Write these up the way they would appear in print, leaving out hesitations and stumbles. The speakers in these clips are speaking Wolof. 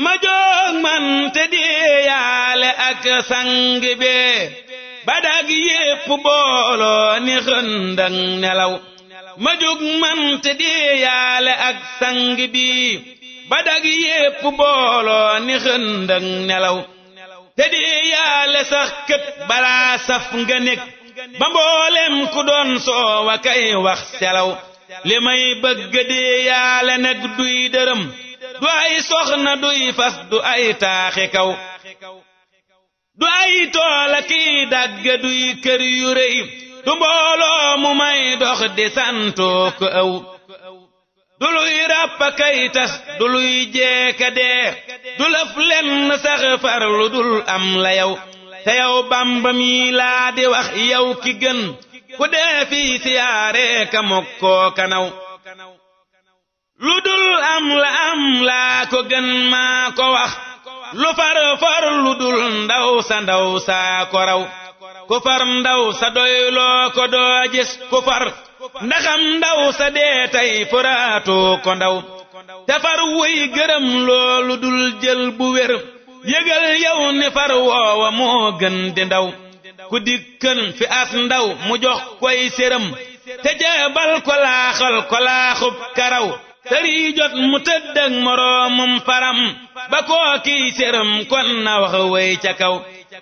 ma jóg man te diyaale ak sang bee badag yépp booloo ni xëndang nelaw ma jóg man te diyaale ak sang bi badag yépp booloo ni xëndang nelaw te diyaale sax kët balaa saf nga nekk ba mboolem ku doon soowa kay wax selaw li may bëgg diyaale nag duy dërëm du ay soxna duy fas du ay taaxi kaw du ay toola kiy dagg duy kër yu rëy du mbooloo mu may dox di santoo ko aw du luy ràppa kay tas du luy jeeka dee du lëf lenn sax far lu dul am la yow te yow Bamba mi laa di wax yow ki gën ku dee fii siyaare ka mokkoo kanaw lu dul am laa ko gën maa ko wax lu far far lu dul ndaw saa ko raw ku far ndaw sa doyloo ko doo gis ku far ndaxam ndaw sa dee tey furaatoo ko ndaw te far wuy gërëm loolu dul jël bu wér yëgal yow ni far woowa moo gën di ndaw ku dikkan fi as ndaw mu jox koy séram te jeebal ko laaxal ko laaxub karaw tëri jot mu tëdd ak moroomum faram ba koo kiy séram kon na wax wey ca kaw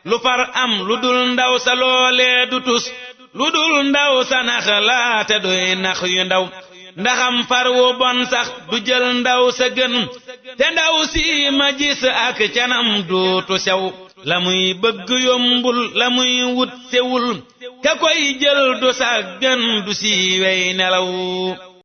lu far am lu dul ndaw sa loolee du tus lu dul ndaw sa nax laate doy nax yu ndaw ndaxam far wu bon sax du jël ndaw sa gën te ndaw si ma gis ak canam duutu sew la muy bëgg yombul la muy wut sewul ka koy jël du sa gën du siiwey nelaw